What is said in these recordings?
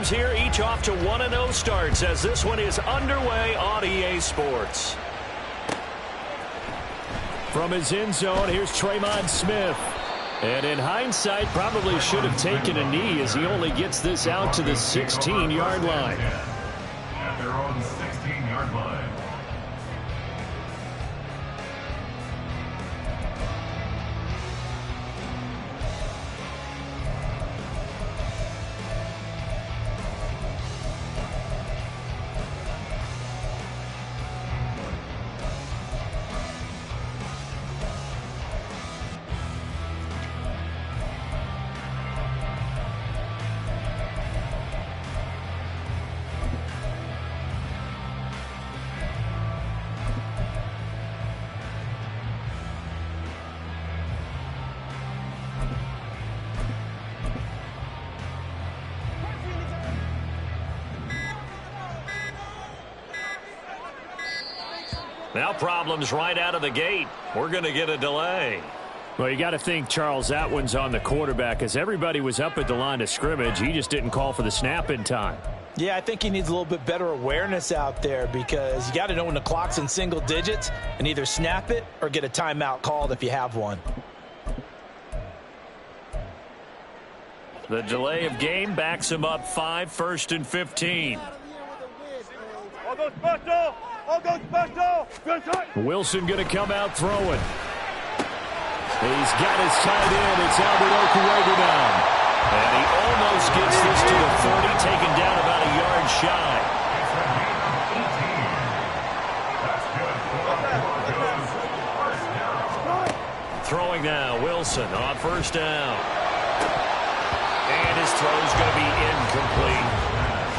teams here, each off to 1-0 starts as this one is underway on EA Sports. From his end zone, here's Traymon Smith. And in hindsight, probably should have taken a knee as he only gets this out to the 16-yard line. At their own 16-yard line. Now problems right out of the gate. We're going to get a delay. Well, you got to think, Charles, that one's on the quarterback as everybody was up at the line of scrimmage. He just didn't call for the snap in time. Yeah, I think he needs a little bit better awareness out there because you got to know when the clock's in single digits and either snap it or get a timeout called if you have one. The delay of game backs him up 5, 1st and 15. Wilson going to come out throwing. He's got his tight end. It's Albert Okuwega down. And he almost gets this to the 30, taken down about a yard shy. Throwing now, Wilson on 1st down. And his throw's going to be incomplete.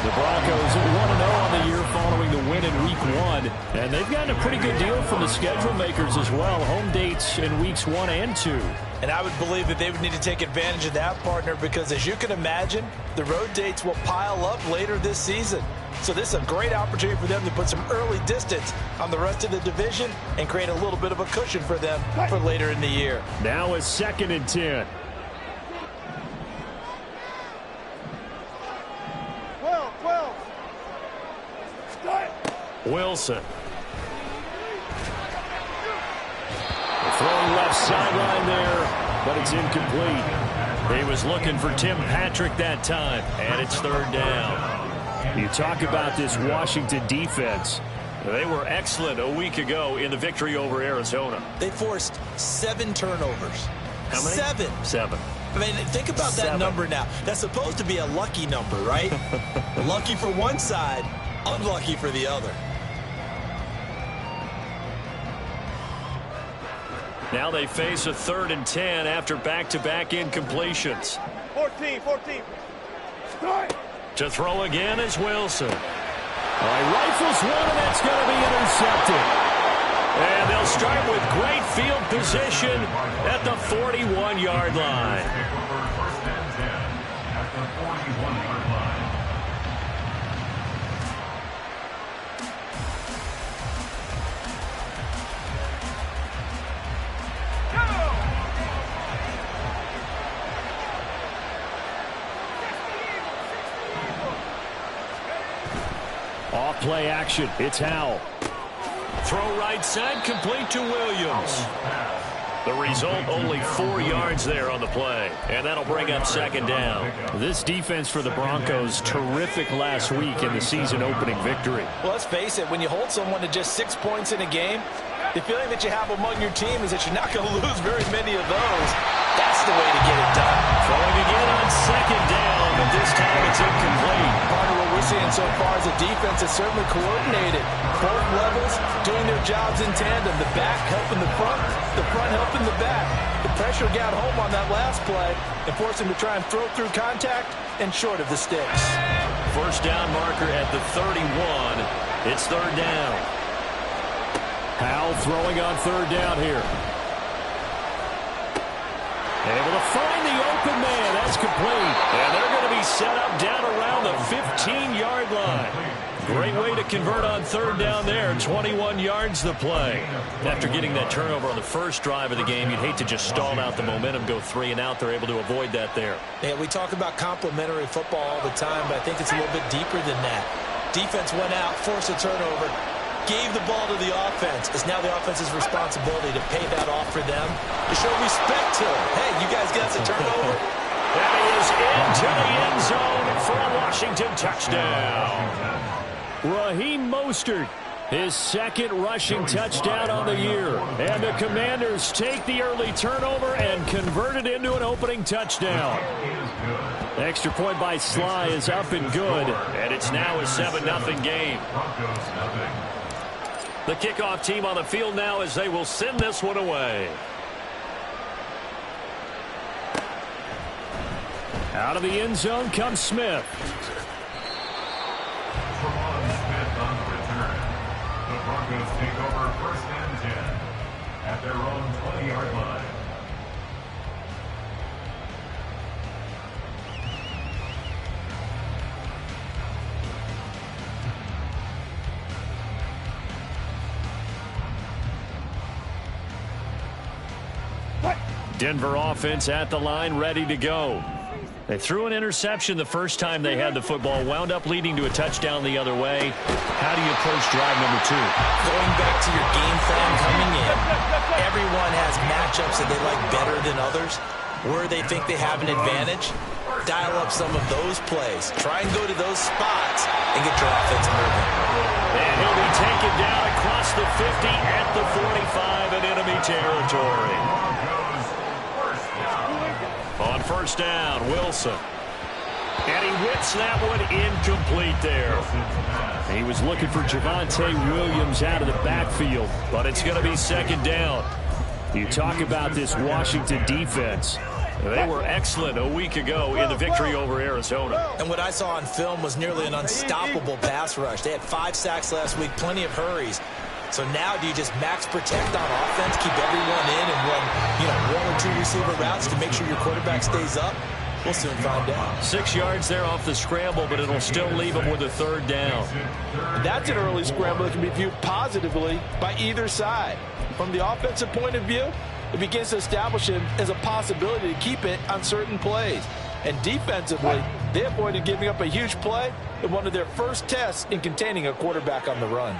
The Broncos 1-0 on the year following the win in Week 1. And they've gotten a pretty good deal from the schedule makers as well. Home dates in Weeks 1 and 2. And I would believe that they would need to take advantage of that, partner, because as you can imagine, the road dates will pile up later this season. So this is a great opportunity for them to put some early distance on the rest of the division and create a little bit of a cushion for them for later in the year. Now a 2nd and 10. Wilson. Throwing left sideline there, but it's incomplete. He was looking for Tim Patrick that time, and it's 3rd down. You talk about this Washington defense. They were excellent a week ago in the victory over Arizona. They forced 7 turnovers. How many? 7. I mean, think about that number now. That's supposed to be a lucky number, right? Lucky for one side, unlucky for the other. Now they face a 3rd and 10 after back-to-back incompletions. 14. To throw again is Wilson. Rifles one, and that's going to be intercepted. And they'll start with great field position at the 41-yard line. First and 10 at the 41-yard line. Off play action. It's Howell. Throw right side, complete to Williams. The result, only 4 yards there on the play. And that'll bring up 2nd down. This defense for the Broncos, terrific last week in the season opening victory. Well, let's face it, when you hold someone to just 6 points in a game, the feeling that you have among your team is that you're not going to lose very many of those. That's the way to get it done. Throwing again on 2nd down, but this time it's incomplete. Part of what we're seeing so far is the defense is certainly coordinated. Both levels doing their jobs in tandem. The back helping the front helping the back. The pressure got home on that last play and forced him to try and throw through contact and short of the sticks. 1st down marker at the 31. It's 3rd down. Howell throwing on 3rd down here. Able to find the open man. That's complete. And they're going to be set up down around the 15-yard line. Great way to convert on third down there. 21 yards the play. After getting that turnover on the first drive of the game, you'd hate to just stall out the momentum, go 3 and out. They're able to avoid that there. Yeah, we talk about complementary football all the time, but I think it's a little bit deeper than that. Defense went out, forced a turnover, gave the ball to the offense. It's now the offense's responsibility to pay that off for them, to show respect to them. Hey, you guys got the turnover? And he is into the end zone for a Washington touchdown. Raheem Mostert, his second rushing touchdown on the year. And the Commanders take the early turnover and convert it into an opening touchdown. Extra point by Sly is up and good. And it's now a 7-0 game. The kickoff team on the field now as they will send this one away. Out of the end zone comes Smith. Broncos take over 1st and 10 at their own 20-yard line. Denver offense at the line, ready to go. They threw an interception the first time they had the football, wound up leading to a touchdown the other way. How do you approach drive number 2? Going back to your game plan coming in, everyone has matchups that they like better than others. Where they think they have an advantage, dial up some of those plays. Try and go to those spots and get your offense moving. And he'll be taken down across the 50 at the 45 in enemy territory. On first down, Wilson. And he whips that one incomplete there. He was looking for Javonte Williams out of the backfield, but it's going to be second down. You talk about this Washington defense. They were excellent a week ago in the victory over Arizona. And what I saw on film was nearly an unstoppable pass rush. They had 5 sacks last week, plenty of hurries. So now do you just max protect on offense, keep everyone in and run 1 or 2 receiver routes to make sure your quarterback stays up? We'll soon find out. 6 yards there off the scramble, but it'll still leave them with a third down. That's an early scramble that can be viewed positively by either side. From the offensive point of view, it begins to establish him as a possibility to keep it on certain plays. And defensively, they avoided giving up a huge play in one of their first tests in containing a quarterback on the run.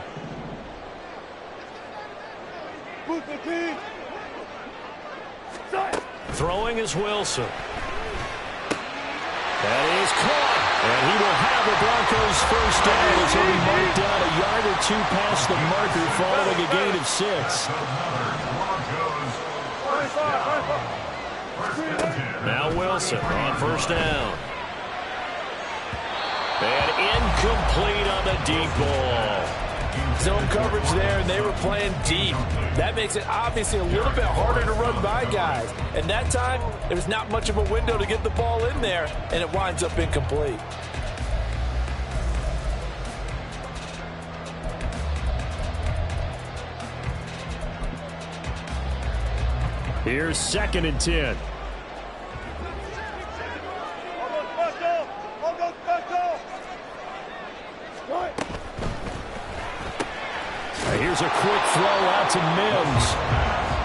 Throwing is Wilson. That is caught. And he will have the Broncos first down as he'll be marked down a yard or 2 past the marker following a gain of 6. Now Wilson on first down. And incomplete on the deep ball. Zone coverage there, and they were playing deep. That makes it obviously a little bit harder to run by guys. And that time, there's not much of a window to get the ball in there, and it winds up incomplete. Here's 2nd and 10. Here's a quick throw out to Mims.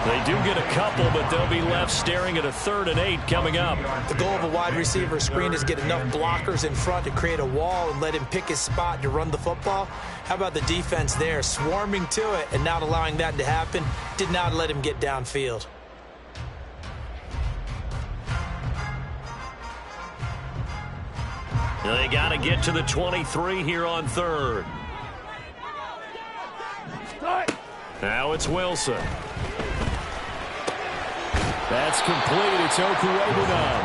They do get a couple, but they'll be left staring at a 3rd and 8 coming up. The goal of a wide receiver screen is get enough blockers in front to create a wall and let him pick his spot to run the football. How about the defense there, swarming to it and not allowing that to happen? Did not let him get downfield. They got to get to the 23 here on 3rd. Now it's Wilson. That's complete. It's Okuwebunam.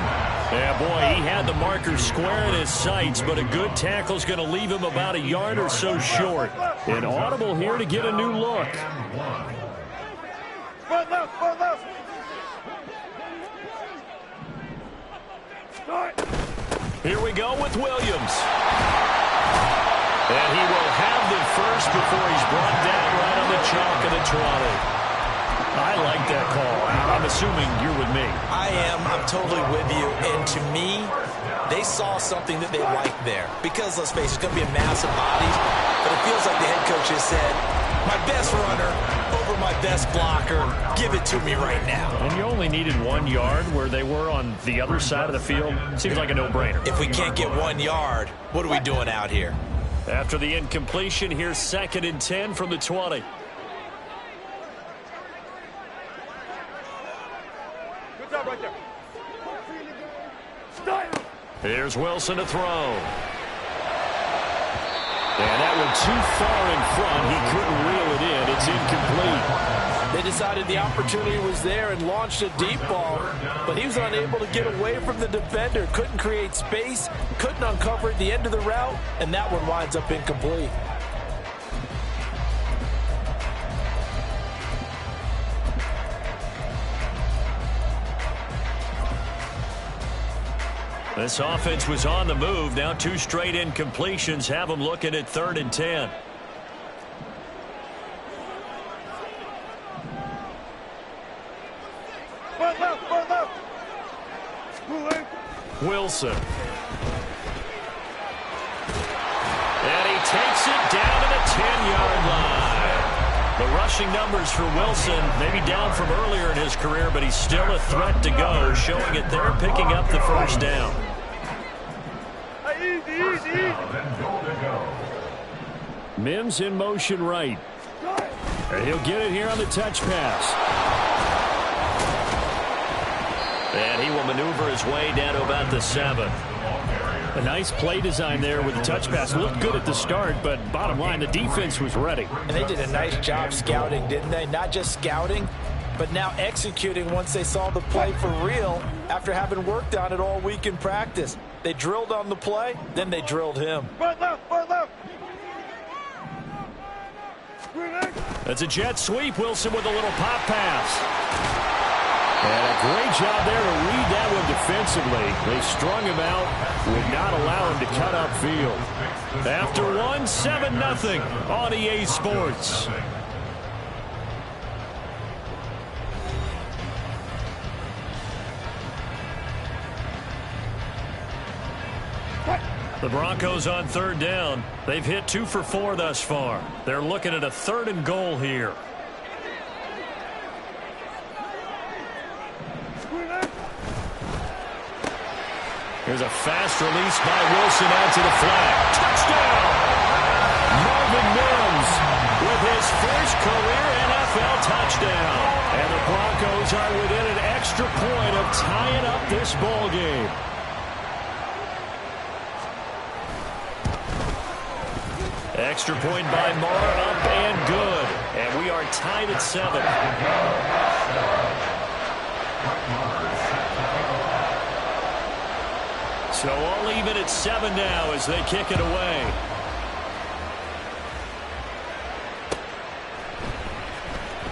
Yeah, boy, he had the marker square in his sights, but a good tackle's going to leave him about a yard or so short. An audible here to get a new look. Front left. Here we go with Williams. And he will have the first before he's brought down right on the chalk of the 20. I like that call. I'm assuming you're with me. I am. I'm totally with you. And to me, they saw something that they liked there. Because, let's face it, it's going to be a mass of bodies. But it feels like the head coach has said, my best runner over my best blocker. Give it to me right now. And you only needed 1 yard where they were on the other side of the field. Seems like a no-brainer. If we can't get 1 yard, what are we doing out here? After the incompletion, here's 2nd and 10 from the 20. Good job right there. Here's Wilson to throw. And that one too far in front. He couldn't reel it in. It's incomplete. They decided the opportunity was there and launched a deep ball, but he was unable to get away from the defender. Couldn't create space, couldn't uncover at the end of the route, and that one winds up incomplete. This offense was on the move. Now 2 straight incompletions have them looking at 3rd and 10. Wilson. And he takes it down to the 10-yard line. The rushing numbers for Wilson, maybe down from earlier in his career, but he's still a threat to go, showing it there, picking up the 1st down. Mims in motion right. And he'll get it here on the touch pass. And he will maneuver his way down to about the 7. A nice play design there with the touch pass. Looked good at the start, but bottom line, the defense was ready. And they did a nice job scouting, didn't they? Not just scouting, but now executing once they saw the play for real after having worked on it all week in practice. They drilled on the play, then they drilled him. Right left. That's a jet sweep. Wilson with a little pop pass. And a great job there to read that one defensively. They strung him out, would not allow him to cut upfield. After one, 7-0 on EA Sports. The Broncos on 3rd down. They've hit 2 for 4 thus far. They're looking at a 3rd and goal here. Here's a fast release by Wilson out to the flat. Touchdown! Marvin Mims with his first career NFL touchdown. And the Broncos are within an extra point of tying up this ball game. Extra point by Marr, up and good. And we are tied at 7. So all even at 7 now as they kick it away.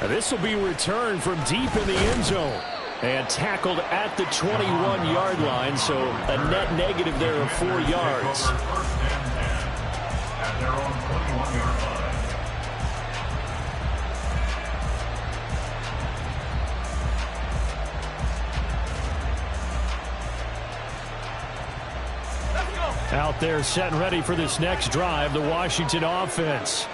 And this will be returned from deep in the end zone. And tackled at the 21-yard line, so a net negative there of 4 yards. At their own 21-yard line. Out there set and ready for this next drive, the Washington offense.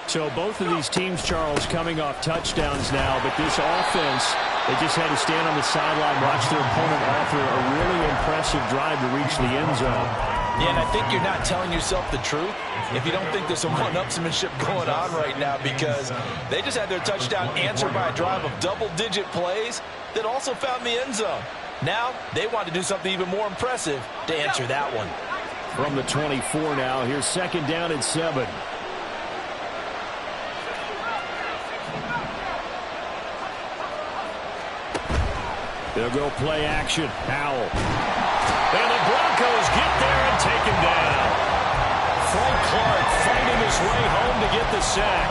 So both of these teams, Charles, coming off touchdowns now, but this offense, they just had to stand on the sideline, watch their opponent offer a really impressive drive to reach the end zone. Yeah, and I think you're not telling yourself the truth if you don't think there's some one-upsmanship going on right now, because they just had their touchdown answered by a drive of double-digit plays that also found the end zone. Now they want to do something even more impressive to answer that one. From the 24 now, here's 2nd down and 7. They'll go play action. Howell. And the Broncos get there and take him down. Frank Clark fighting his way home to get the sack.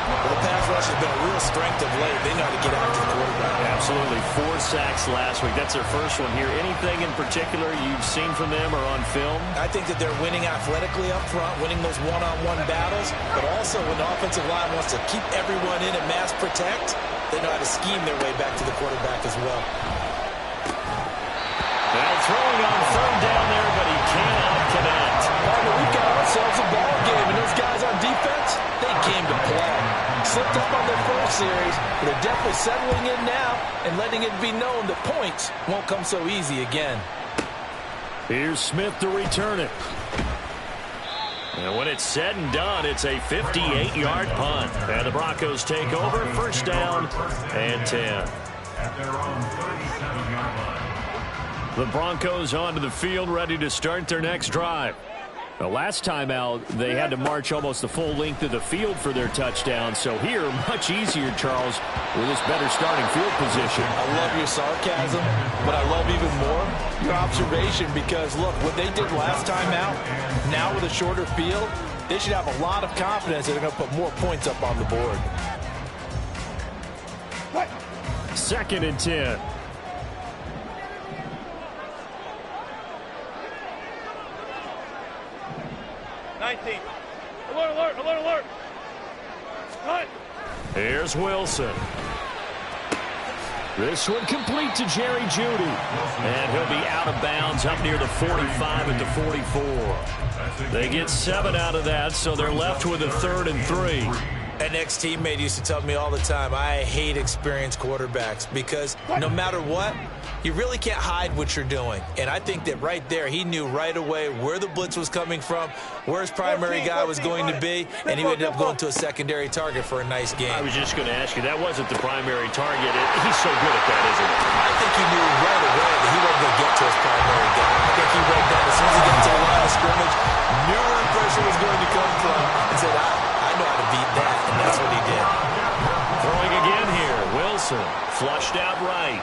Well, the pass rush has been a real strength of late. They know how to get after the quarterback. Absolutely. 4 sacks last week. That's their first one here. Anything in particular you've seen from them or on film? I think that they're winning athletically up front, winning those one-on-one battles, but also when the offensive line wants to keep everyone in and mass protect, they know how to scheme their way back to the quarterback as well. Now throwing on third down there, but he cannot connect. Partner, we've got ourselves a ball game, and those guys on defense, they came to play. Slipped up on their first series, but they're definitely settling in now and letting it be known that points won't come so easy again. Here's Smith to return it. And when it's said and done, it's a 58-yard punt. And the Broncos take over, first down and 10. At their own 37-yard line. The Broncos onto the field, ready to start their next drive. The last time out, they had to march almost the full length of the field for their touchdown. So here, much easier, Charles, with this better starting field position. I love your sarcasm, but I love even more your observation because, look, what they did last time out, now with a shorter field, they should have a lot of confidence that they're going to put more points up on the board. Second and 10. Alert, alert, alert, alert. Cut. Here's Wilson. This one complete to Jerry Jeudy. And he'll be out of bounds up near the 45 at the 44. They get 7 out of that, so they're left with a 3rd and 3. An ex-teammate used to tell me all the time, I hate experienced quarterbacks because no matter what, you really can't hide what you're doing. And I think that right there, he knew right away where the blitz was coming from, where his primary guy was going to be, and he ended up going to a secondary target for a nice game. I was just going to ask you, that wasn't the primary target. He's so good at that, isn't he? I think he knew right away that he wasn't going to get to his primary guy. I think he read that as soon as he got to the line of scrimmage, knew where the pressure was going to come from, and said, I know how to beat that, and that's what he did. Throwing again here, Wilson, flushed out right.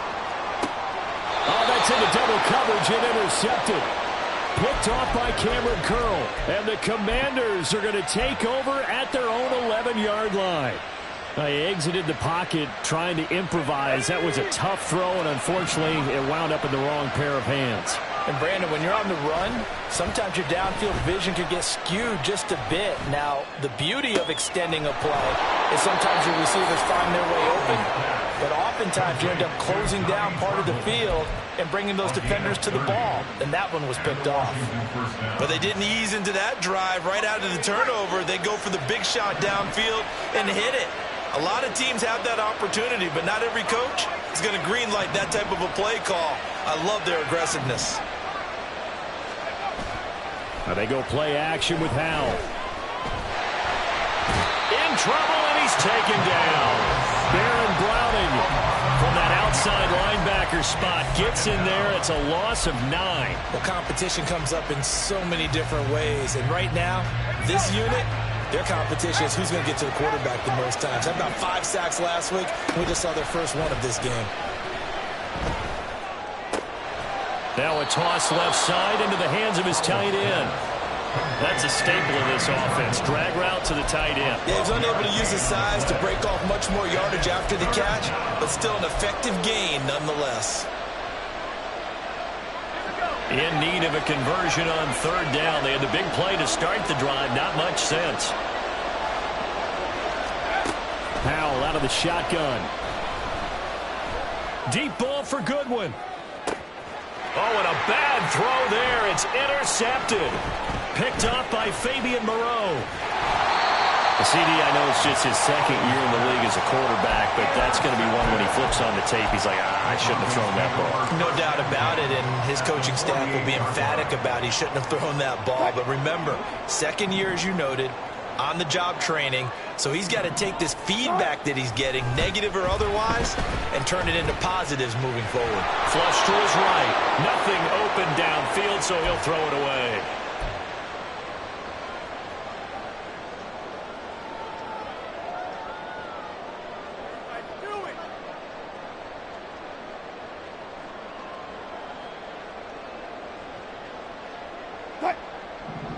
Oh, that's into double coverage and intercepted. Picked off by Cameron Curl. And the Commanders are going to take over at their own 11-yard line. They exited the pocket trying to improvise. That was a tough throw, and unfortunately, it wound up in the wrong pair of hands. And, Brandon, when you're on the run, sometimes your downfield vision can get skewed just a bit. Now, the beauty of extending a play is sometimes your receivers find their way open, but oftentimes you end up closing down part of the field and bringing those defenders to the ball, and that one was picked off. But they didn't ease into that drive right out of the turnover. They go for the big shot downfield and hit it. A lot of teams have that opportunity, but not every coach is going to greenlight that type of a play call. I love their aggressiveness. Now they go play action with Howell. In trouble, and he's taken down. Baron Browning from that outside linebacker spot gets in there. It's a loss of 9. Well, competition comes up in so many different ways, and right now, this unit, their competition is who's going to get to the quarterback the most times. Had about 5 sacks last week. We just saw their first one of this game. Now a toss left side into the hands of his tight end. That's a staple of this offense. Drag route to the tight end. Yeah, he's unable to use his size to break off much more yardage after the catch, but still an effective gain nonetheless. In need of a conversion on third down. They had the big play to start the drive. Not much sense. Howell out of the shotgun. Deep ball for Goodwin. Oh, and a bad throw there. It's intercepted. Picked off by Fabian Moreau. The CD, I know it's just his second year in the league as a quarterback, but that's going to be one when he flips on the tape. He's like, I shouldn't have thrown that ball. No doubt about it, and his coaching staff will be emphatic about he shouldn't have thrown that ball. But remember, second year, as you noted, on-the-job training, so he's got to take this feedback that he's getting, negative or otherwise, and turn it into positives moving forward. Flush to his right. Nothing open downfield, so he'll throw it away.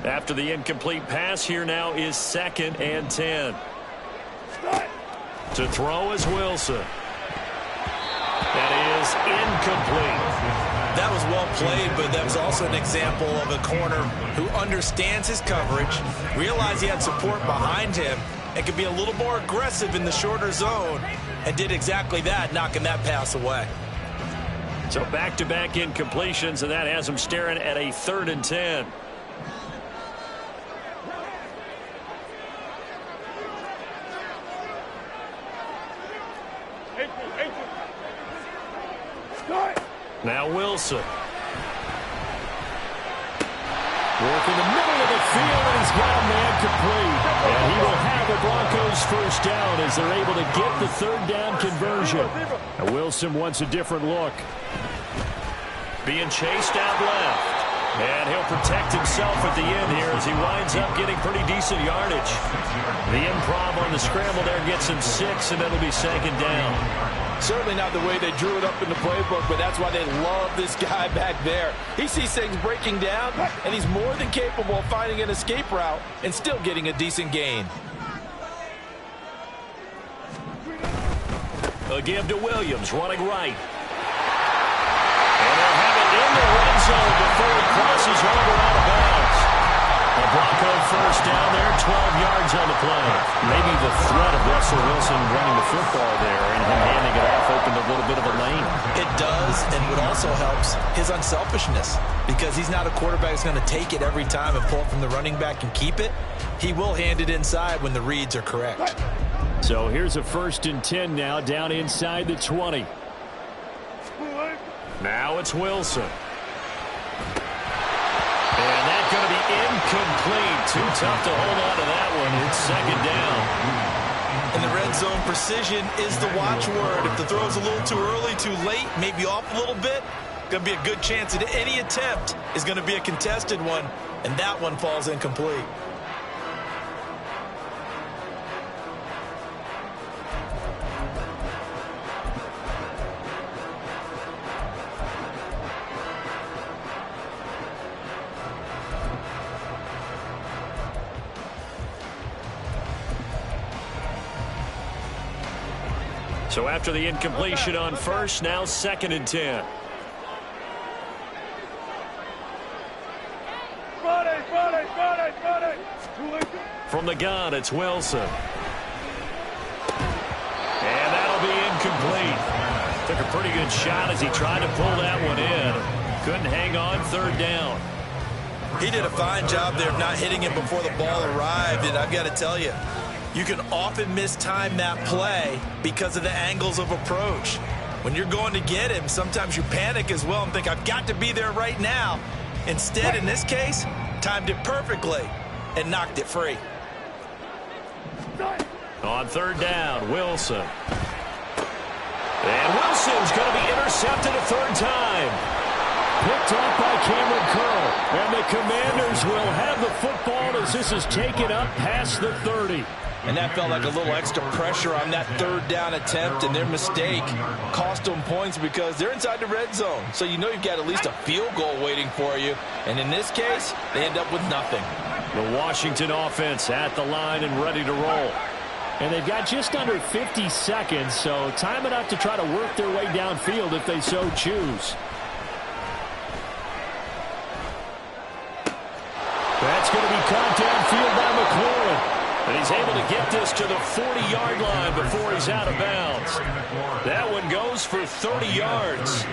After the incomplete pass, here now is 2nd and 10. To throw is Wilson. That is incomplete. That was well played, but that was also an example of a corner who understands his coverage, realized he had support behind him, and could be a little more aggressive in the shorter zone, and did exactly that, knocking that pass away. So back-to-back incompletions, and that has him staring at a 3rd and 10. Now Wilson. Working the middle of the field, and he's got a man complete. And he will have the Broncos first down as they're able to get the 3rd down conversion. Now Wilson wants a different look. Being chased out left. And he'll protect himself at the end here as he winds up getting pretty decent yardage. The improv on the scramble there gets him 6, and it'll be 2nd down. Certainly not the way they drew it up in the playbook, but that's why they love this guy back there. He sees things breaking down, and he's more than capable of finding an escape route and still getting a decent gain. A give to Williams, running right. And they'll have it in the red zone before it crosses over out of bounds. A Bronco first down there, 12 yards on the play. Maybe the threat of Russell Wilson running the football there and him handing it off opened a little bit of a lane. It does, and what also helps, his unselfishness. Because he's not a quarterback that's going to take it every time and pull it from the running back and keep it. He will hand it inside when the reads are correct. So here's a 1st and 10 now, down inside the 20. Now it's Wilson. And that's going to be incomplete. Too tough to hold on to that one. It's 2nd down. In the red zone, precision is the watchword. If the throw's a little too early, too late, maybe off a little bit, going to be a good chance that any attempt is going to be a contested one, and that one falls incomplete. So after the incompletion on 1st, now 2nd and 10. From the gun, it's Wilson. And that'll be incomplete. Took a pretty good shot as he tried to pull that one in. Couldn't hang on, 3rd down. He did a fine job there of not hitting it before the ball arrived, and I've got to tell you, you can often mistime that play because of the angles of approach. When you're going to get him, sometimes you panic as well and think, I've got to be there right now. Instead, in this case, timed it perfectly and knocked it free. On 3rd down, Wilson. And Wilson's going to be intercepted a 3rd time. Picked off by Cameron Curl. And the Commanders will have the football as this is taken up past the 30. And that felt like a little extra pressure on that 3rd down attempt, and their mistake cost them points because they're inside the red zone. So you know you've got at least a field goal waiting for you. And in this case, they end up with nothing. The Washington offense at the line and ready to roll. And they've got just under 50 seconds, so time enough to try to work their way downfield if they so choose. That's going to be caught downfield by McLaurin. And he's able to get this to the 40-yard line before he's out of bounds. That one goes for 30 yards.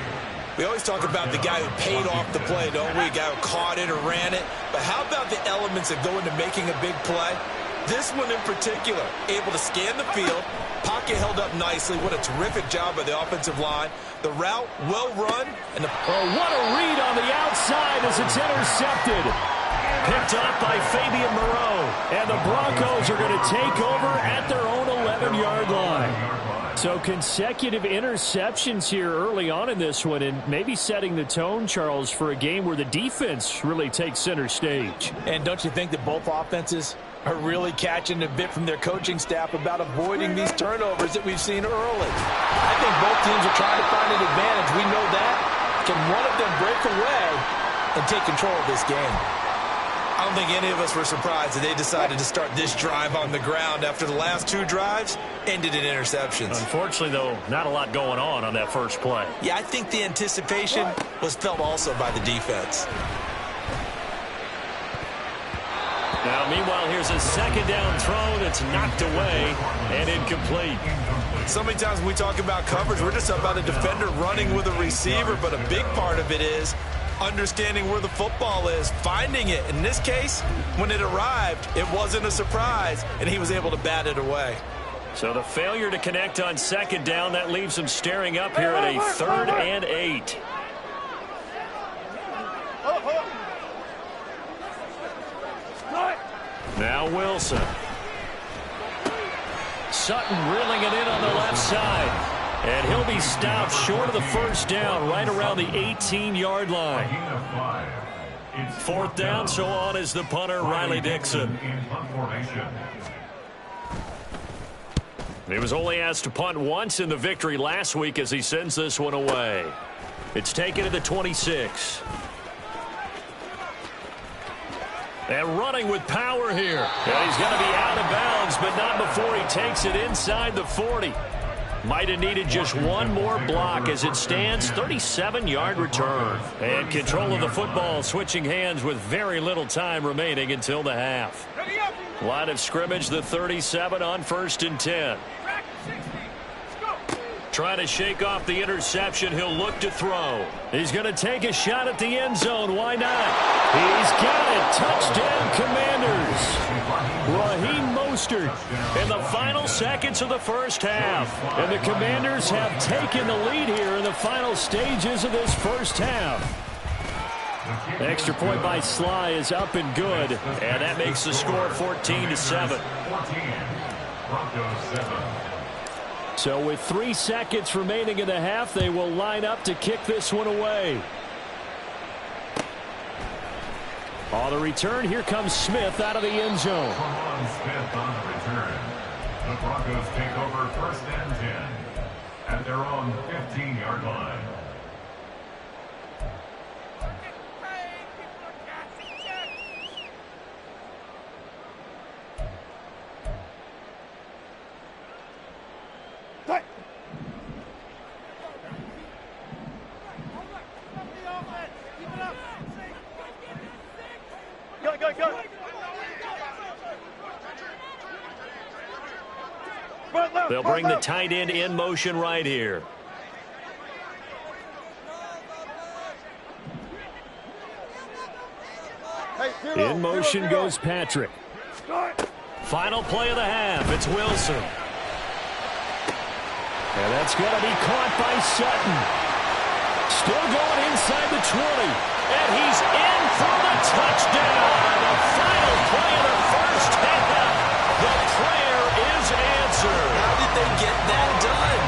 We always talk about the guy who paid off the play, don't we? A guy who caught it or ran it. But how about the elements that go into making a big play? This one in particular, able to scan the field, pocket held up nicely. What a terrific job by the offensive line. The route well run. And what a read on the outside as it's intercepted. Picked up by Fabian Moreau. And the Broncos are going to take over at their own 11-yard line. So consecutive interceptions here early on in this one, and maybe setting the tone, Charles, for a game where the defense really takes center stage. And don't you think that both offenses are really catching a bit from their coaching staff about avoiding these turnovers that we've seen early? I think both teams are trying to find an advantage. We know that. Can one of them break away and take control of this game? I don't think any of us were surprised that they decided to start this drive on the ground after the last 2 drives ended in interceptions. Unfortunately, though, not a lot going on that first play. Yeah, I think the anticipation was felt also by the defense. Now, meanwhile, here's a second down throw that's knocked away and incomplete. So many times when we talk about coverage, we're just about a defender running with a receiver, but a big part of it is understanding where the football is, finding it. In this case, when it arrived, it wasn't a surprise, and he was able to bat it away. So the failure to connect on second down, that leaves him staring up here at a 3rd and 8. Now Wilson. Sutton reeling it in on the left side. And he'll be stopped short of the first down, right around the 18-yard line. 4th down, so on is the punter, Riley Dixon. He was only asked to punt once in the victory last week as he sends this one away. It's taken to the 26. And running with power here. And he's going to be out of bounds, but not before he takes it inside the 40. Might have needed just one more block as it stands, 37-yard return. And control of the football switching hands with very little time remaining until the half. Line of scrimmage, the 37 on 1st and 10. Trying to shake off the interception. He'll look to throw. He's going to take a shot at the end zone. Why not? He's got it. Touchdown, Commanders. Raheem Mostert in the final seconds of the first half. And the Commanders have taken the lead here in the final stages of this first half. The extra point by Sly is up and good. And that makes the score 14-7. So with 3 seconds remaining in the half, they will line up to kick this one away. On the return, here comes Smith out of the end zone. Smith on the return. The Broncos take over 1st and 10 at their own 15-yard line. They'll bring the tight end in motion right here. In motion goes Patrick. Final play of the half. It's Wilson. And that's going to be caught by Sutton. Still going inside the 20. And he's in for the touchdown. The final play of the first half. The prayer is answered. How did they get that done?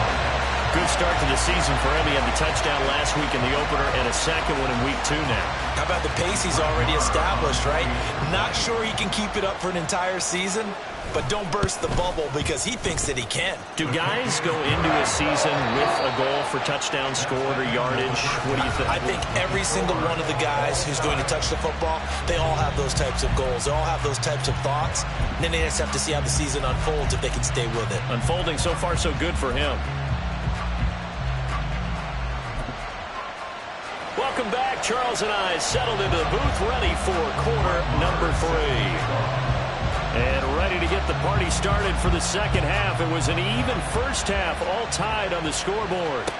Good start to the season for him. He had the touchdown last week in the opener and a second one in week 2 now. How about the pace he's already established, right? Not sure he can keep it up for an entire season, but don't burst the bubble because he thinks that he can. Do guys go into a season with a goal for touchdown scored or yardage? What do you think? I think every single one of the guys who's going to touch the football, they all have those types of goals. They all have those types of thoughts. And then they just have to see how the season unfolds if they can stay with it. Unfolding so far so good for him. Welcome back. Charles and I settled into the booth, ready for quarter number 3. And ready to get the party started for the second half. It was an even first half, all tied on the scoreboard.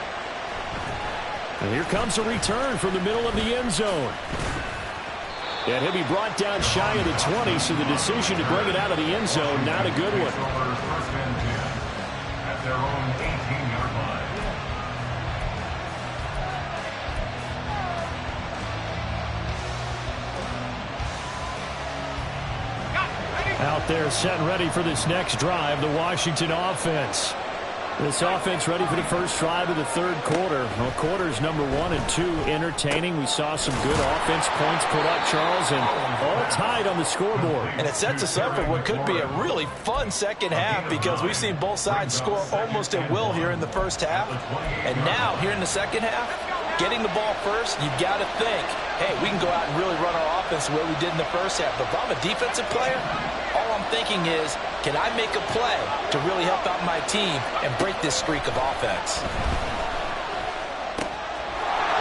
And here comes a return from the middle of the end zone. And he'll be brought down shy of the 20, so the decision to bring it out of the end zone, not a good one. At their own 18-yard line. Out there set and ready for this next drive, the Washington offense. This offense ready for the first drive of the third quarter. Well, quarters number 1 and 2 entertaining. We saw some good offense points put up, Charles, and all tied on the scoreboard. And it sets us up for what could be a really fun second half because we've seen both sides score almost at will here in the first half. And now, here in the second half, getting the ball first, you've got to think, hey, we can go out and really run our offense the way we did in the first half. But if I'm a defensive player, all I'm thinking is, can I make a play to really help out my team and break this streak of offense?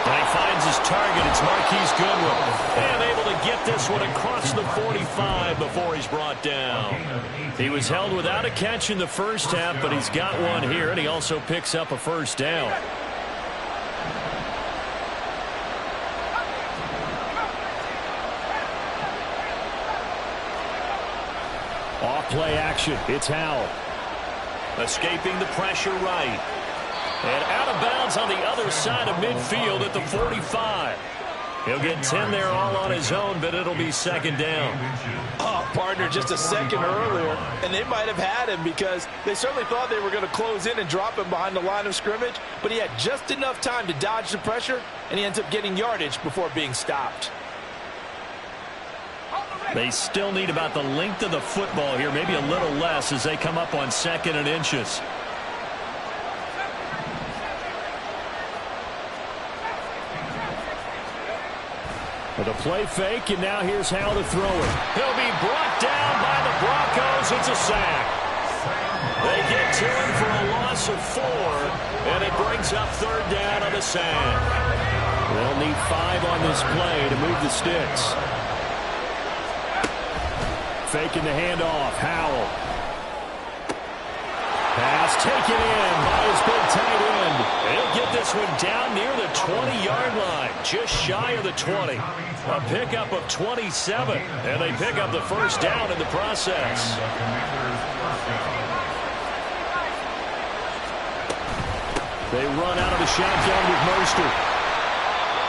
And he finds his target. It's Marquise Goodwin. And able to get this one across the 45 before he's brought down. He was held without a catch in the first half, but he's got one here, and he also picks up a first down. Off play action. It's Howell. Escaping the pressure right. And out of bounds on the other side of midfield at the 45. He'll get 10 there all on his own, but it'll be second down. Oh, partner, just a second earlier, and they might have had him because they certainly thought they were going to close in and drop him behind the line of scrimmage, but he had just enough time to dodge the pressure, and he ends up getting yardage before being stopped. They still need about the length of the football here, maybe a little less as they come up on 2nd and inches. With a play fake, and now here's how to throw it. He'll be brought down by the Broncos. It's a sack. They get to him for a loss of 4, and it brings up 3rd down on the sack. They'll need 5 on this play to move the sticks. Faking the handoff. Howell. Pass taken in by his big tight end. He'll get this one down near the 20-yard line, just shy of the 20. A pickup of 27, and they pick up the first down in the process. They run out of the shotgun with Mostert.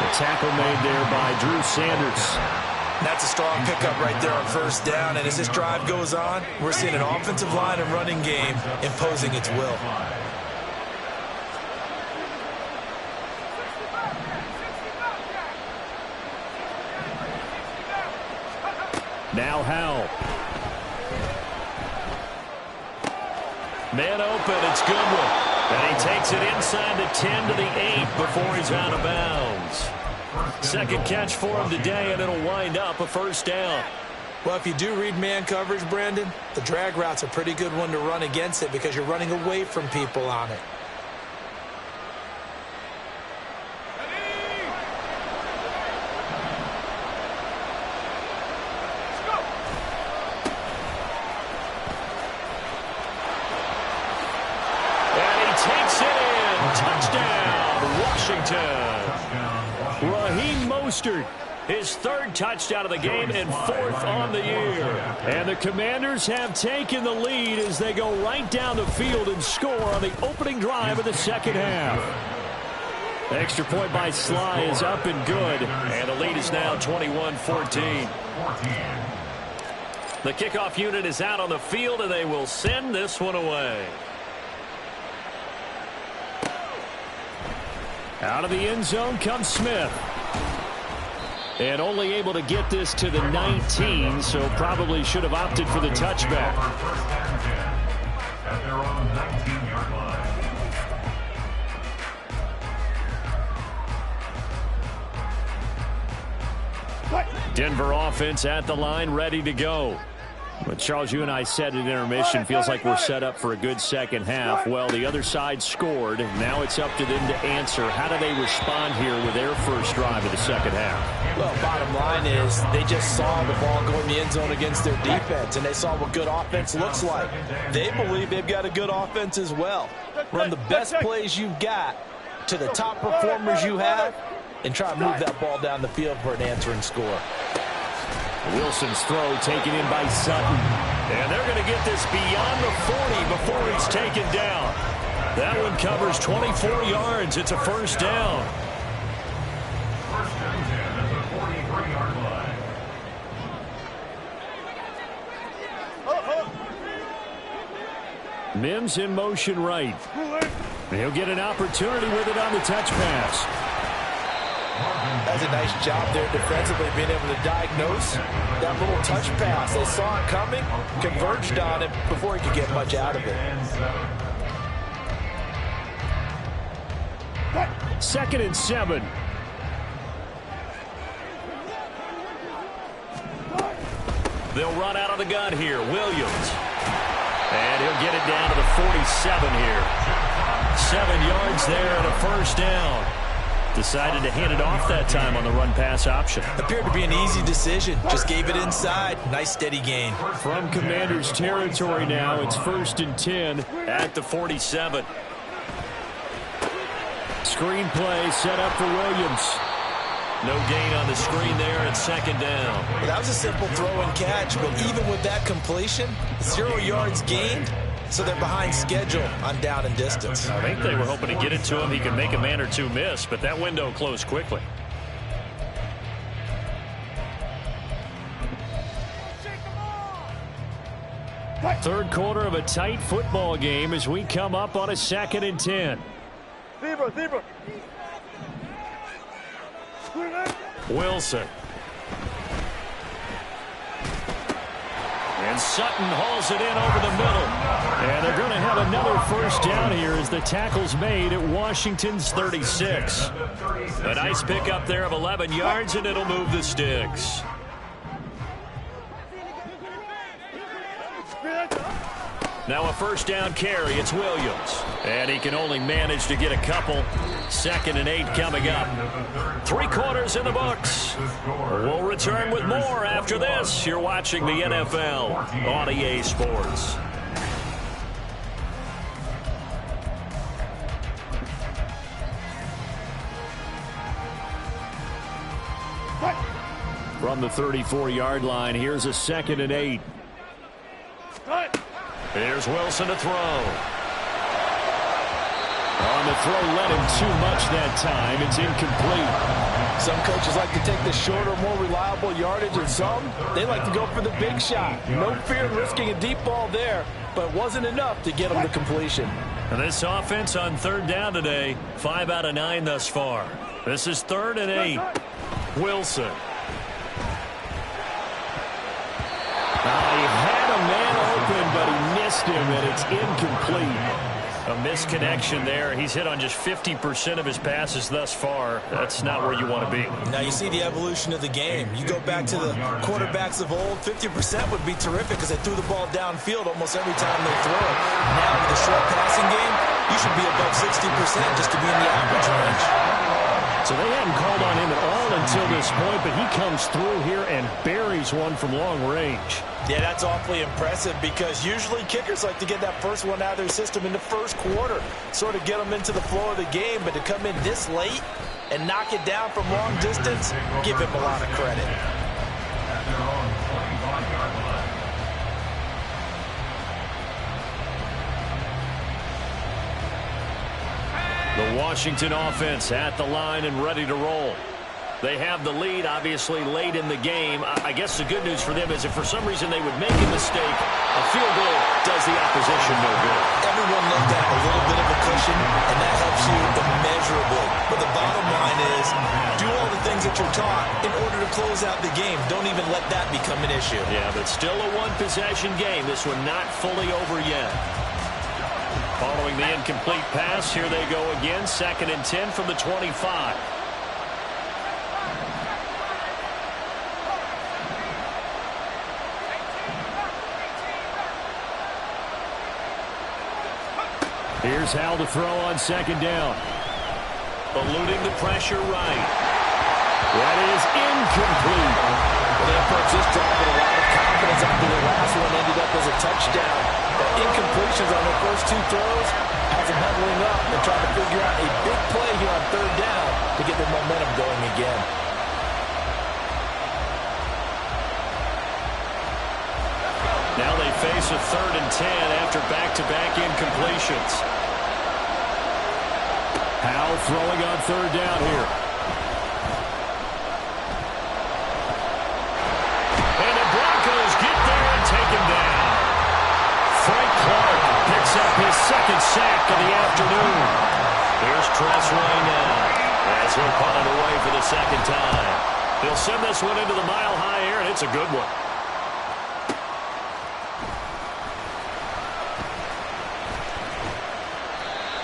The tackle made there by Drew Sanders. That's a strong pickup right there on first down, and as this drive goes on, we're seeing an offensive line and running game imposing its will. Now Howell. Man open, it's Goodwin. And he takes it inside the 10 to the 8 before he's out of bounds. Second catch for him today, and it'll wind up a first down. Well, if you do read man coverage, Brandon, the drag route's a pretty good one to run against it because you're running away from people on it. And he takes it in. Touchdown, Washington. Raheem Mostert, his 3rd touchdown of the game and 4th on the year. And the Commanders have taken the lead as they go right down the field and score on the opening drive of the second half. The extra point by Sly is up and good. And the lead is now 21-14. The kickoff unit is out on the field, and they will send this one away. Out of the end zone comes Smith. And only able to get this to the 19, so probably should have opted for the touchback. At their own 19-yard line. Denver offense at the line, ready to go. But Charles, you and I said at intermission, feels like we're set up for a good second half. Well, the other side scored. Now it's up to them to answer. How do they respond here with their first drive of the second half? Well, bottom line is they just saw the ball go in the end zone against their defense, and they saw what good offense looks like. They believe they've got a good offense as well. Run the best plays you've got to the top performers you have, and try to move that ball down the field for an answering score. Wilson's throw taken in by Sutton. And they're going to get this beyond the 40 before he's taken down. That one covers 24 yards. It's a first down. First and 10 at the 43-yard line. Mims in motion right. He'll get an opportunity with it on the touch pass. That's a nice job there defensively, being able to diagnose that little touch pass. They saw it coming, converged on it before he could get much out of it. 2nd and 7. They'll run out of the gun here. Williams. And he'll get it down to the 47 here. 7 yards there and a first down. Decided to hand it off that time on the run-pass option. Appeared to be an easy decision. Just gave it inside. Nice steady gain. From Commanders territory now, it's 1st and 10 at the 47. Screen play set up for Williams. No gain on the screen there at 2nd down. Well, that was a simple throw and catch, but even with that completion, 0 yards gained, so they're behind schedule on down and distance. I think they were hoping to get it to him. He could make a man or two miss, but that window closed quickly. Third quarter of a tight football game as we come up on a 2nd and 10. Zebra. Wilson. And Sutton hauls it in over the middle. And they're going to have another first down here as the tackle's made at Washington's 36. A nice pickup there of 11 yards, and it'll move the sticks. Now a first down carry. It's Williams. And he can only manage to get a couple. 2nd and 8 coming up. 3 quarters in the books. We'll return with more after this. You're watching the NFL on EA Sports. From the 34-yard line, here's a 2nd and 8. Here's Wilson to throw. On the throw, led him too much that time. It's incomplete. Some coaches like to take the shorter, more reliable yardage, and some, they like to go for the big shot. No fear in risking a deep ball there, but it wasn't enough to get them to completion. And this offense on 3rd down today, 5 out of 9 thus far. This is 3rd and 8. Wilson. He had a man open, but he missed him, and it's incomplete. A misconnection there. He's hit on just 50% of his passes thus far. That's not where you want to be. Now you see the evolution of the game. You go back to the quarterbacks of old, 50% would be terrific because they threw the ball downfield almost every time they throw it. Now with the short passing game, you should be above 60% just to be in the average range. So they hadn't called on him at all until this point, but he comes through here and buries one from long range. Yeah, that's awfully impressive because usually kickers like to get that first one out of their system in the first quarter, sort of get them into the flow of the game, but to come in this late and knock it down from long distance, give him a lot of credit. The Washington offense at the line and ready to roll. They have the lead, obviously, late in the game. I guess the good news for them is if for some reason they would make a mistake, a field goal does the opposition no good. Everyone looked at a little bit of a cushion, and that helps you immeasurably. But the bottom line is, do all the things that you're taught in order to close out the game. Don't even let that become an issue. Yeah, but still a one-possession game. This one not fully over yet. Following the incomplete pass, here they go again. 2nd and 10 from the 25. Here's Hal to throw on 2nd down. Eluding the pressure right. That is incomplete. Well, they approach this drive with a lot of confidence after the last one ended up as a touchdown. But incompletions on their first 2 throws has them huddling up and trying to figure out a big play here on 3rd down to get their momentum going again. Now they face a 3rd and 10 after back-to-back incompletions. Hal throwing on 3rd down here. And the Broncos get there and take him down. Frank Clark picks up his 2nd sack of the afternoon. Here's Tress Way now as he'll punt it away for the 2nd time. He'll send this one into the mile-high air, and it's a good one.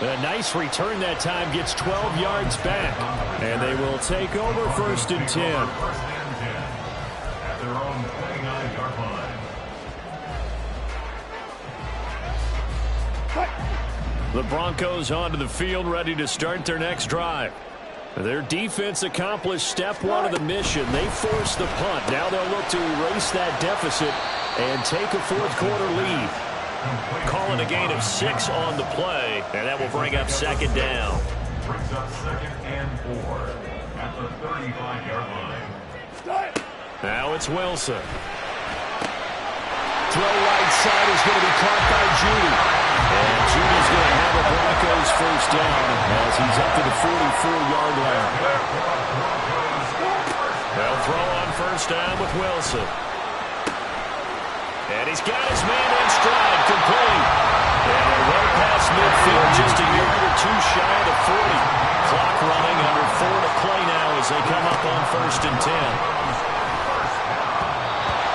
A nice return that time, gets 12 yards back. And they will take over 1st and 10. 1st and 10 at their own 29-yard line. The Broncos onto the field, ready to start their next drive. Their defense accomplished step one of the mission. They forced the punt. Now they'll look to erase that deficit and take a fourth-quarter lead. Calling a gain of 6 on the play, and that will bring up second down. Brings up 2nd and 4 at the 35-yard line. Now it's Wilson. Throw right side is going to be caught by Judy. And Judy's going to have a Broncos first down as he's up to the 44-yard line. They'll throw on first down with Wilson. And he's got his man in stride, complete. And way past midfield, just a yard or two shy of the 40. Clock running, under 4 to play now as they come up on 1st and 10.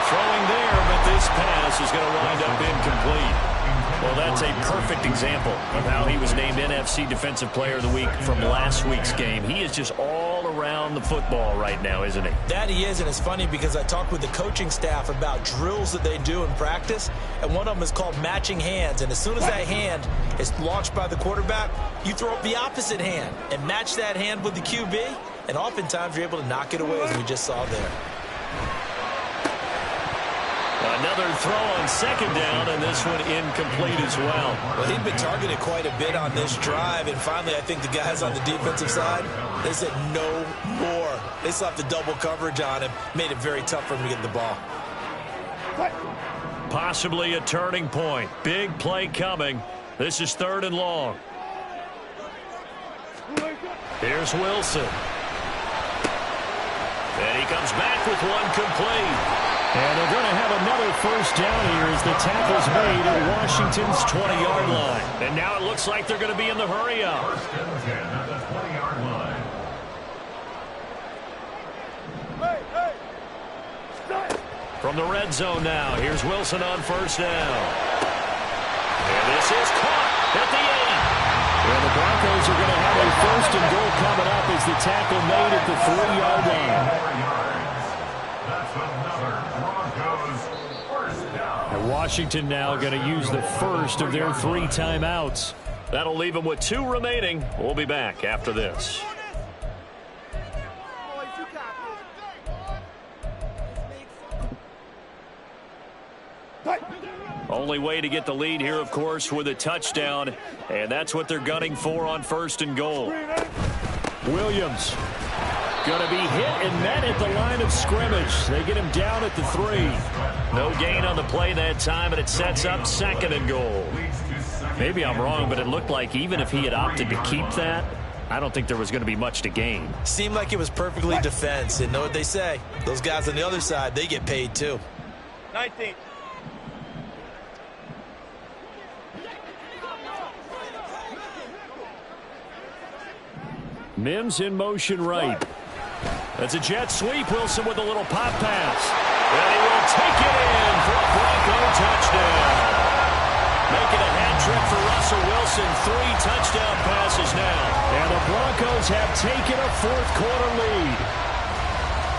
Throwing there, but this pass is going to wind up incomplete. Well, that's a perfect example of how he was named NFC Defensive Player of the Week from last week's game. He is just all around the football right now, isn't he? That he is, and it's funny because I talked with the coaching staff about drills that they do in practice, and one of them is called matching hands. And as soon as that hand is launched by the quarterback, you throw up the opposite hand and match that hand with the QB, and oftentimes you're able to knock it away, as we just saw there. Another throw on second down, and this one incomplete as well. Well, he'd been targeted quite a bit on this drive, and finally I think the guys on the defensive side, they said no more. They slapped the double coverage on him, made it very tough for him to get the ball. Possibly a turning point. Big play coming. This is 3rd and long. Here's Wilson. And he comes back with one complete. And they're going to have another first down here as the tackle's made at Washington's 20-yard line. And now it looks like they're going to be in the hurry-up. 1st and 10 at the 20-yard line. From the red zone now, here's Wilson on first down. And this is caught at the 8. And the Broncos are going to have a 1st and goal coming up as the tackle made at the 3-yard line. That's another Broncos first down. And Washington now going to use the first of their 3 timeouts. That'll leave them with 2 remaining. We'll be back after this. Only way to get the lead here, of course, with a touchdown, and that's what they're gunning for on 1st and goal. Williams going to be hit and met at the line of scrimmage. They get him down at the 3. No gain on the play that time, and it sets up 2nd and goal. Maybe I'm wrong, but it looked like even if he had opted to keep that, I don't think there was going to be much to gain. Seemed like it was perfectly defense, and know what they say. Those guys on the other side, they get paid too. 19. Mims in motion right. That's a jet sweep. Wilson with a little pop pass. And he will take it in for a Bronco touchdown. Making a hat trick for Russell Wilson. 3 touchdown passes now. And the Broncos have taken a 4th-quarter lead.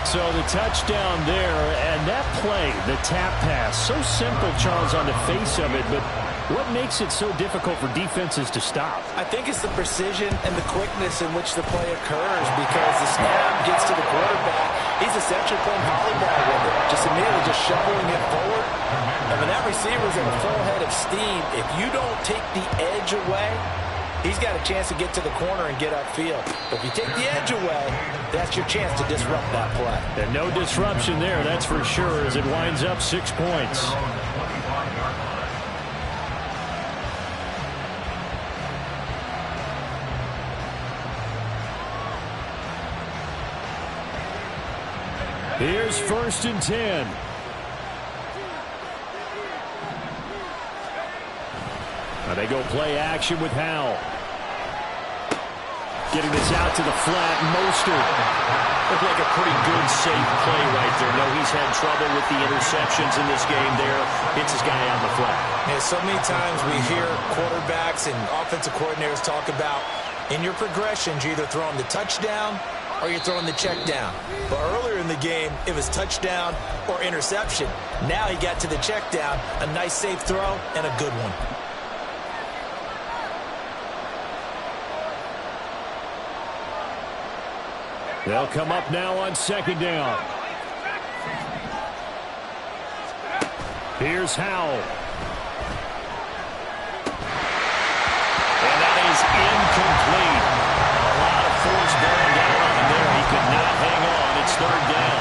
So the touchdown there, and that play, the tap pass, so simple, Charles, on the face of it, but what makes it so difficult for defenses to stop? I think it's the precision and the quickness in which the play occurs, because the snap gets to the quarterback. He's essentially playing volleyball with it, just immediately just shoveling it forward. And when that receiver's in a full head of steam, if you don't take the edge away, he's got a chance to get to the corner and get upfield. But if you take the edge away, that's your chance to disrupt that play. And no disruption there, that's for sure, as it winds up 6 points. Here's 1st and 10. Now they go play action with Howell. Getting this out to the flat, Mostert. Looked like a pretty good, safe play right there. No, he's had trouble with the interceptions in this game there. Hits his guy on the flat. Yeah, so many times we hear quarterbacks and offensive coordinators talk about in your progressions, you're either throwing the touchdown or you're throwing the check down. But earlier in the game, it was touchdown or interception. Now he got to the check down, a nice safe throw, and a good one. They'll come up now on second down. Here's Howell. And that is incomplete. A lot of force bearing down on him there. He could not hang on. It's third down.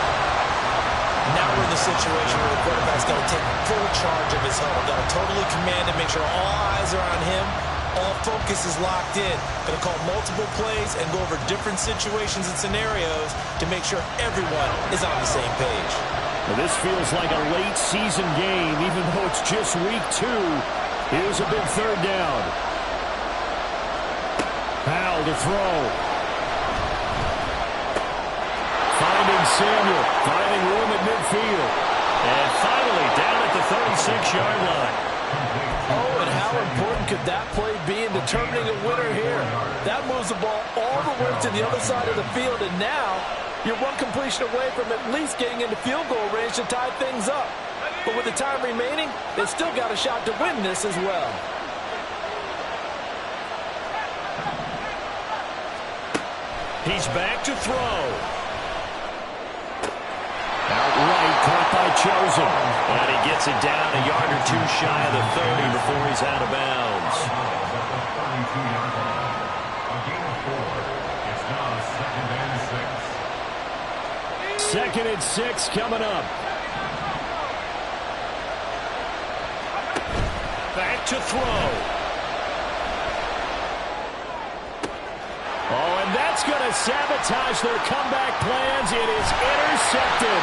Now we're in the situation where the quarterback's got to take full charge of his huddle. Got to totally command it, make sure all eyes are on him. All focus is locked in. Going to call multiple plays and go over different situations and scenarios to make sure everyone is on the same page. Well, this feels like a late season game, even though it's just week 2. Here's a big third down. Powell to throw. Finding Samuel. Finding room at midfield. And finally down at the 36-yard line. Oh, and how important could that play be in determining a winner here? That moves the ball all the way to the other side of the field, and now you're one completion away from at least getting into field goal range to tie things up. But with the time remaining, they've still got a shot to win this as well. He's back to throw. Outright caught by Chosen. And he gets it down a yard or two shy of the 30 before he's out of bounds. Second and 6 coming up. Back to throw. Oh, and that's going to sabotage their comeback plans. It is intercepted.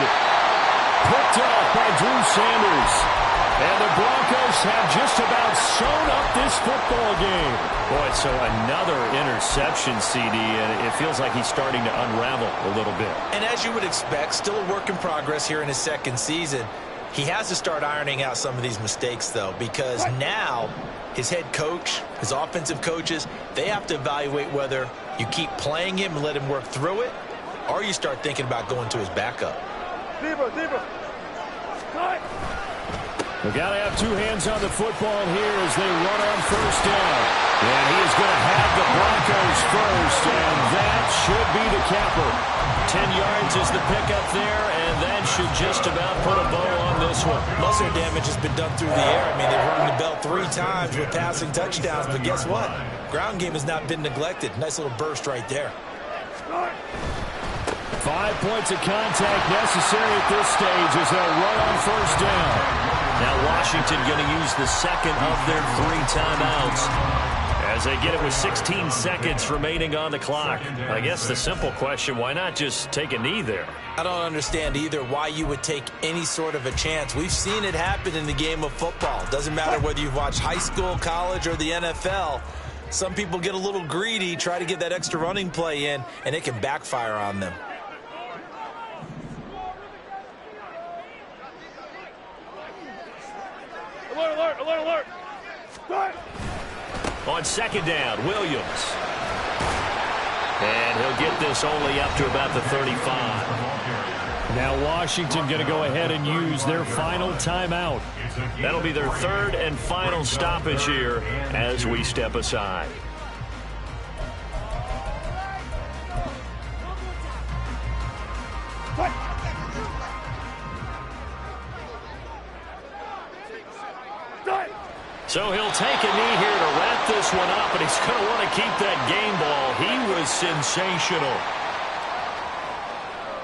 Picked off by Drew Sanders. And the Broncos have just about sewn up this football game. Boy, so another interception, CD, and it feels like he's starting to unravel a little bit. And as you would expect, still a work in progress here in his second season. He has to start ironing out some of these mistakes, though, because now his head coach, his offensive coaches, they have to evaluate whether you keep playing him and let him work through it, or you start thinking about going to his backup. Deeper. We've got to have two hands on the football here as they run on first down. And he is going to have the Broncos first, and that should be the capper. 10 yards is the pickup there, and that should just about put a bow on this one. Most of their damage has been done through the air. I mean, they've rung the bell 3 times with passing touchdowns, but guess what? Ground game has not been neglected. Nice little burst right there. 5 points of contact necessary at this stage as they'll run on first down. Now Washington going to use the second of their 3 timeouts as they get it with 16 seconds remaining on the clock. I guess the simple question, why not just take a knee there? I don't understand either why you would take any sort of a chance. We've seen it happen in the game of football. Doesn't matter whether you've watched high school, college, or the NFL. Some people get a little greedy, try to get that extra running play in, and it can backfire on them. Alert. On second down, Williams. And he'll get this only up to about the 35. Now Washington going to go ahead and use their final timeout. That'll be their 3rd and final stoppage here as we step aside. So he'll take a knee here to wrap this one up, and he's going to want to keep that game ball. He was sensational.